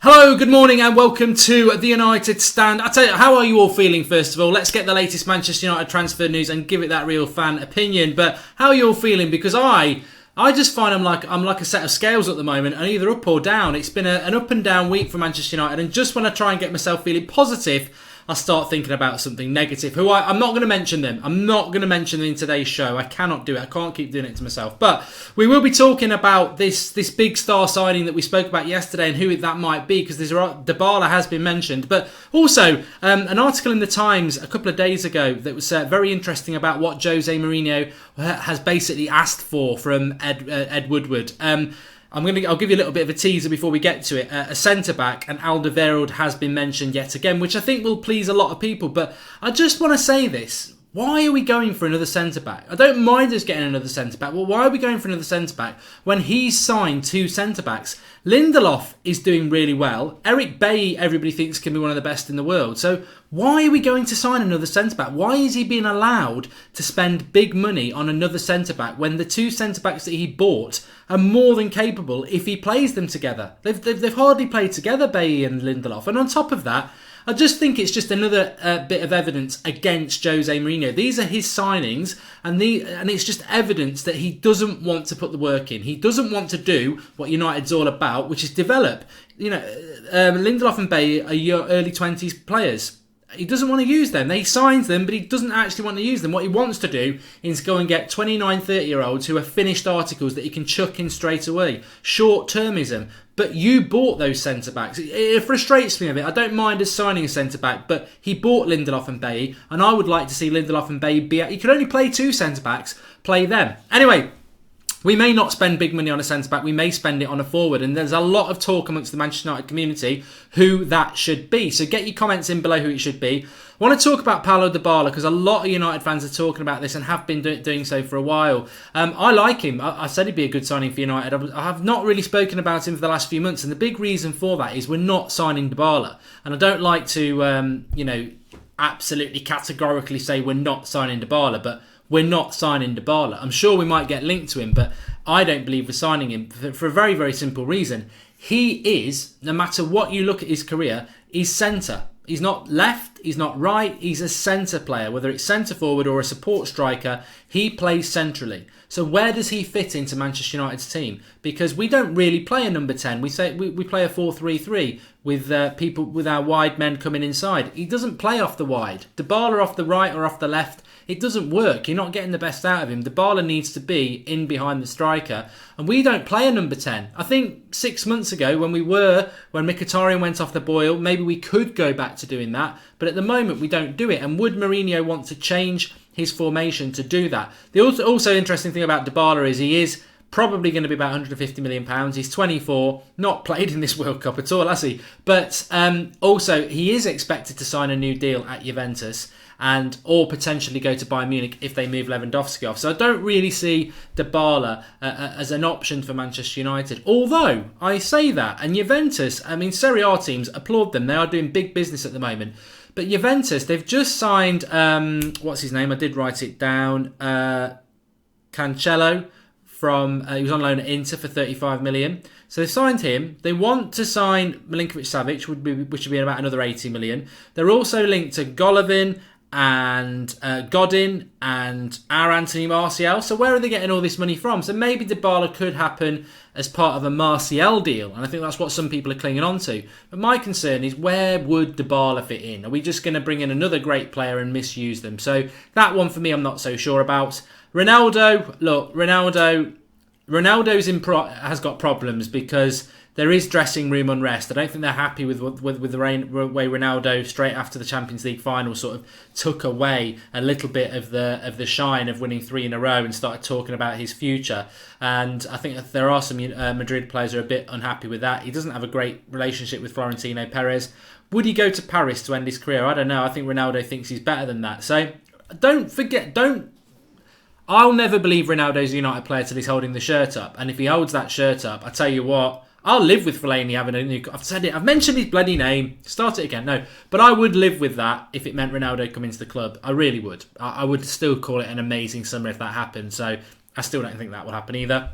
Hello, good morning and welcome to the United Stand. I tell you, how are you all feeling first of all? Let's get the latest Manchester United transfer news and give it that real fan opinion. But how are you all feeling? Because I just find I'm like a set of scales at the moment, and either up or down. It's been an up and down week for Manchester United, and just when I try and get myself feeling positive, I start thinking about something negative. I'm not going to mention them. I'm not going to mention them in today's show. I cannot do it. I can't keep doing it to myself. But we will be talking about this big star signing that we spoke about yesterday and who that might be, because Dybala has been mentioned. But also an article in the Times a couple of days ago that was very interesting about what Jose Mourinho has basically asked for from Ed Woodward. I'll give you a little bit of a teaser before we get to it. A centre-back, and Alderweireld has been mentioned yet again, which I think will please a lot of people. But I just want to say this. Why are we going for another centre-back? I don't mind us getting another centre-back. Well, why are we going for another centre-back when he's signed two centre-backs? Lindelof is doing really well. Eric Bailly, everybody thinks, can be one of the best in the world. So why are we going to sign another centre-back? Why is he being allowed to spend big money on another centre-back when the two centre-backs that he bought are more than capable if he plays them together? They've hardly played together, Bailly and Lindelof. And on top of that, I just think it's just another bit of evidence against Jose Mourinho. These are his signings, and it's just evidence that he doesn't want to put the work in. He doesn't want to do what United's all about, which is develop. Lindelof and Bailly are your early 20s players. He doesn't want to use them. He signs them, but he doesn't actually want to use them. What he wants to do is go and get 29, 30-year-olds who are finished articles that he can chuck in straight away. Short-termism. But you bought those centre-backs. It frustrates me a bit. I don't mind us signing a centre-back, but he bought Lindelof and Bailly, and I would like to see Lindelof and Bailly be... He could only play two centre-backs. Play them. Anyway, we may not spend big money on a centre-back. We may spend it on a forward. And there's a lot of talk amongst the Manchester United community who that should be. So get your comments in below who it should be. I want to talk about Paulo Dybala because a lot of United fans are talking about this and have been doing so for a while. I like him. I said he'd be a good signing for United. I have not really spoken about him for the last few months. And the big reason for that is we're not signing Dybala. And I don't like to, absolutely categorically say we're not signing Dybala, but we're not signing Dybala. I'm sure we might get linked to him, but I don't believe we're signing him for a very, very simple reason. He is, no matter what you look at his career, he's centre. He's not left, he's not right, he's a centre player. Whether it's centre forward or a support striker, he plays centrally. So where does he fit into Manchester United's team? Because we don't really play a number 10. We play a 4-3-3 with people with our wide men coming inside. He doesn't play off the wide. Dybala off the right or off the left, it doesn't work. You're not getting the best out of him. Dybala needs to be in behind the striker. And we don't play a number 10. I think 6 months ago when Mkhitaryan went off the boil, maybe we could go back to doing that. But at the moment we don't do it. And would Mourinho want to change his formation to do that? The also interesting thing about Dybala is he is probably going to be about £150 million. He's 24, not played in this World Cup at all, has he? But also, he is expected to sign a new deal at Juventus or potentially go to Bayern Munich if they move Lewandowski off. So I don't really see Dybala as an option for Manchester United. Although, I say that, and Juventus, Serie A teams, applaud them. They are doing big business at the moment. But Juventus, they've just signed, what's his name? I did write it down. Cancelo. He was on loan at Inter for 35 million. So they've signed him. They want to sign Milinkovic-Savic, which would be about another 80 million. They're also linked to Golovin and Godin and our Anthony Martial. So where are they getting all this money from? So maybe Dybala could happen as part of a Martial deal. And I think that's what some people are clinging on to. But my concern is, where would Dybala fit in? Are we just going to bring in another great player and misuse them? So that one for me, I'm not so sure about. Ronaldo, look, Ronaldo's has got problems because there is dressing room unrest. I don't think they're happy with the way Ronaldo, straight after the Champions League final, sort of took away a little bit of the shine of winning 3 in a row and started talking about his future. And I think that there are some Madrid players who are a bit unhappy with that. He doesn't have a great relationship with Florentino Perez. Would he go to Paris to end his career? I don't know. I think Ronaldo thinks he's better than that. So I'll never believe Ronaldo's a United player till he's holding the shirt up. And if he holds that shirt up, I tell you what, I'll live with Fellaini having a new... I've said it. I've mentioned his bloody name. Start it again. No. But I would live with that if it meant Ronaldo coming to the club. I really would. I would still call it an amazing summer if that happened. So I still don't think that will happen either.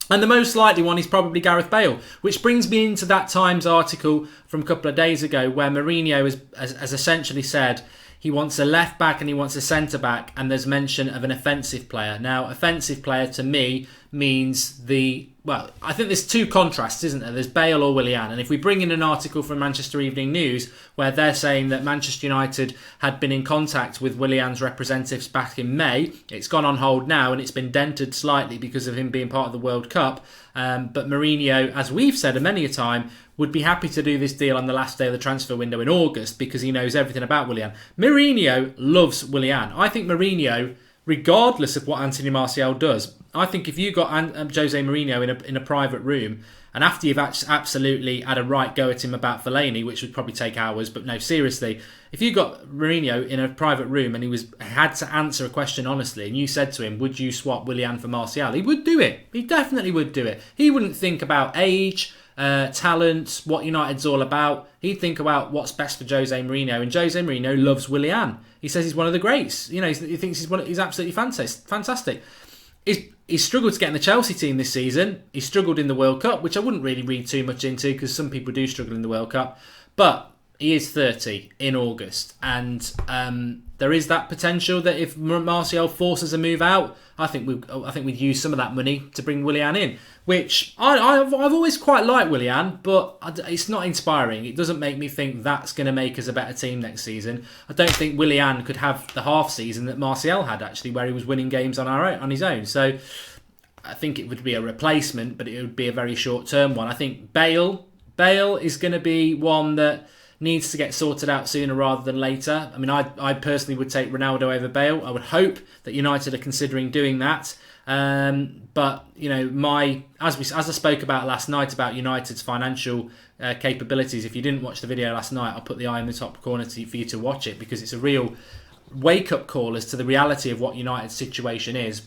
And the most likely one is probably Gareth Bale, which brings me into that Times article from a couple of days ago where Mourinho has essentially said he wants a left back and he wants a centre back, and there's mention of an offensive player. Now, offensive player to me means I think there's two contrasts, isn't there? There's Bale or Willian. And if we bring in an article from Manchester Evening News where they're saying that Manchester United had been in contact with Willian's representatives back in May, it's gone on hold now and it's been dented slightly because of him being part of the World Cup. But Mourinho, as we've said many a time, would be happy to do this deal on the last day of the transfer window in August because he knows everything about Willian. Mourinho loves Willian. I think Mourinho, regardless of what Anthony Martial does, I think if you got Jose Mourinho in a private room, and after you've absolutely had a right go at him about Fellaini, which would probably take hours, but no, seriously, if you got Mourinho in a private room and he had to answer a question honestly, and you said to him, would you swap Willian for Martial? He would do it. He definitely would do it. He wouldn't think about age, talent, what United's all about. He'd think about what's best for Jose Mourinho, and Jose Mourinho loves Willian. He says he's one of the greats. You know, he thinks he's absolutely fantastic. He's struggled to get in the Chelsea team this season. He struggled in the World Cup, which I wouldn't really read too much into because some people do struggle in the World Cup. But he is 30 in August, and there is that potential that if Martial forces a move out, I think we'd use some of that money to bring Willian in, which I've always quite liked Willian, but it's not inspiring. It doesn't make me think that's going to make us a better team next season. I don't think Willian could have the half season that Martial had actually, where he was winning games on his own. So I think it would be a replacement, but it would be a very short term one. I think Bale is going to be one that needs to get sorted out sooner rather than later. I mean, I personally would take Ronaldo over Bale. I would hope that United are considering doing that. But you know, as I spoke about last night about United's financial capabilities. If you didn't watch the video last night, I'll put the eye in the top corner for you to watch it because it's a real wake-up call as to the reality of what United's situation is.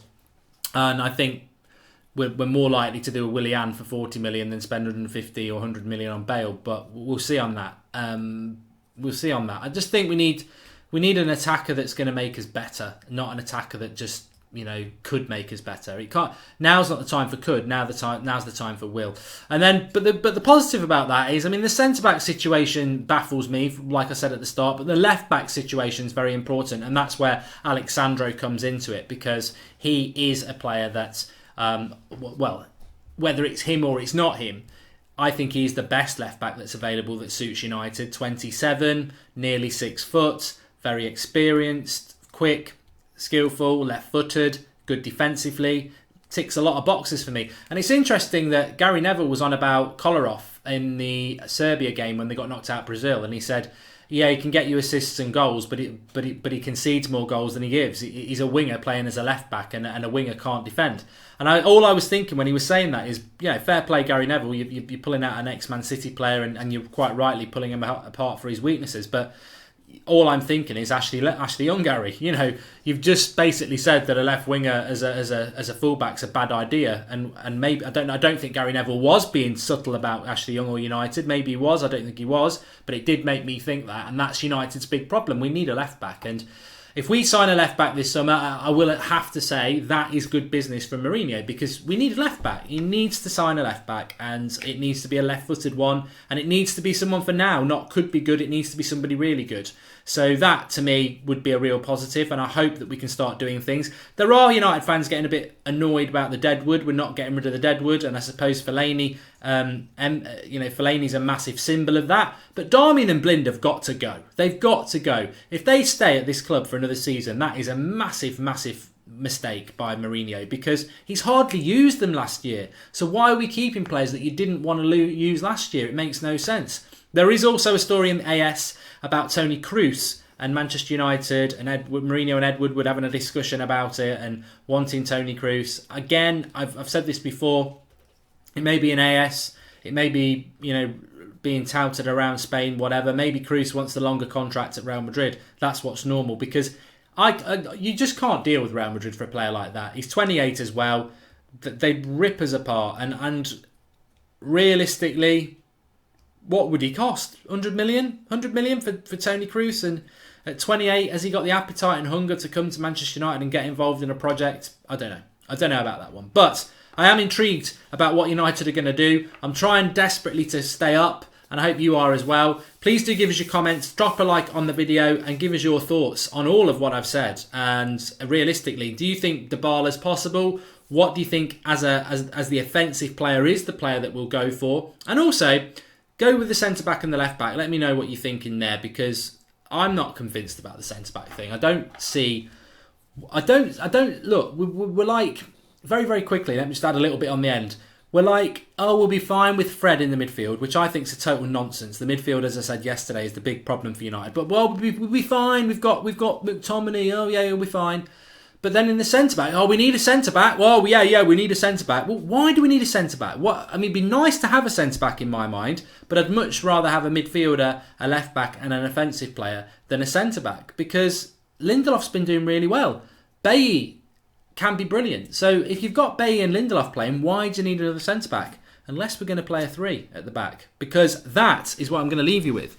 And I think we're more likely to do a Willian for 40 million than spend 150 or 100 million on Bale, but we'll see on that. I just think we need an attacker that's going to make us better, not an attacker that just could make us better. It can't. Now's not the time for could. Now's the time for will. And then, but the positive about that is, I mean, the centre back situation baffles me, like I said at the start. But the left back situation is very important, and that's where Alexandro comes into it because he is a player that's whether it's him or it's not him, I think he's the best left back that's available that suits United. 27, nearly 6 foot, very experienced, quick, skillful, left-footed, good defensively, ticks a lot of boxes for me. And it's interesting that Gary Neville was on about Kolarov in the Serbia game when they got knocked out Brazil, and he said, yeah, he can get you assists and goals, but he concedes more goals than he gives. He's a winger playing as a left back, and a winger can't defend. And all I was thinking when he was saying that is, fair play, Gary Neville. You're pulling out an ex-Man City player, and you're quite rightly pulling him apart for his weaknesses. But all I'm thinking is Ashley Young, Gary. You've just basically said that a left winger as a fullback's a bad idea, and maybe I don't think Gary Neville was being subtle about Ashley Young or United. Maybe he was. I don't think he was, but it did make me think that, and that's United's big problem. We need a left back, and if we sign a left back this summer, I will have to say that is good business for Mourinho because we need a left back. He needs to sign a left back, and it needs to be a left-footed one, and it needs to be someone for now, not could be good. It needs to be somebody really good. So that, to me, would be a real positive, and I hope that we can start doing things. There are United fans getting a bit annoyed about the deadwood. We're not getting rid of the deadwood, and I suppose Fellaini, Fellaini's a massive symbol of that. But Darmian and Blind have got to go. They've got to go. If they stay at this club for another season, that is a massive, massive mistake by Mourinho because he's hardly used them last year. So why are we keeping players that you didn't want to use last year? It makes no sense. There is also a story in the AS about Tony Kroos and Manchester United and Mourinho and Ed Woodward having a discussion about it and wanting Tony Kroos. Again, I've said this before. It may be an AS. It may be, being touted around Spain, whatever. Maybe Kroos wants the longer contract at Real Madrid. That's what's normal because you just can't deal with Real Madrid for a player like that. He's 28 as well. They rip us apart. And realistically, what would he cost? 100 million? 100 million for Tony Kroos? And at 28, has he got the appetite and hunger to come to Manchester United and get involved in a project? I don't know. I don't know about that one. But I am intrigued about what United are going to do. I'm trying desperately to stay up, and I hope you are as well. Please do give us your comments, drop a like on the video, and give us your thoughts on all of what I've said. And realistically, do you think Dybala's possible? What do you think as the offensive player is the player that we'll go for? And also, go with the centre-back and the left-back. Let me know what you think in there, because I'm not convinced about the centre-back thing. I don't look, we're like, very, very quickly, let me just add a little bit on the end. We're like, oh, we'll be fine with Fred in the midfield, which I think is a total nonsense. The midfield, as I said yesterday, is the big problem for United. But, well, we'll be fine. We've got McTominay. Oh, yeah, he'll be fine. But then in the centre-back, oh, we need a centre-back. Well, yeah, we need a centre-back. Well, why do we need a centre-back? It'd be nice to have a centre-back in my mind, but I'd much rather have a midfielder, a left-back and an offensive player than a centre-back, because Lindelof's been doing really well. Bailly can be brilliant. So if you've got Bailly and Lindelof playing, why do you need another centre-back? Unless we're going to play a 3 at the back. Because that is what I'm going to leave you with.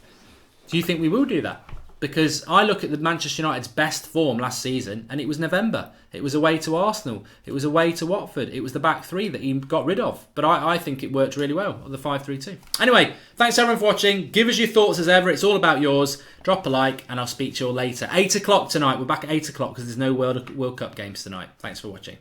Do you think we will do that? Because I look at the Manchester United's best form last season, and it was November. It was away to Arsenal. It was away to Watford. It was the back 3 that he got rid of. But I think it worked really well, the 5-3-2. Anyway, thanks everyone for watching. Give us your thoughts as ever. It's all about yours. Drop a like, and I'll speak to you all later. 8 o'clock tonight. We're back at 8 o'clock because there's no World Cup games tonight. Thanks for watching.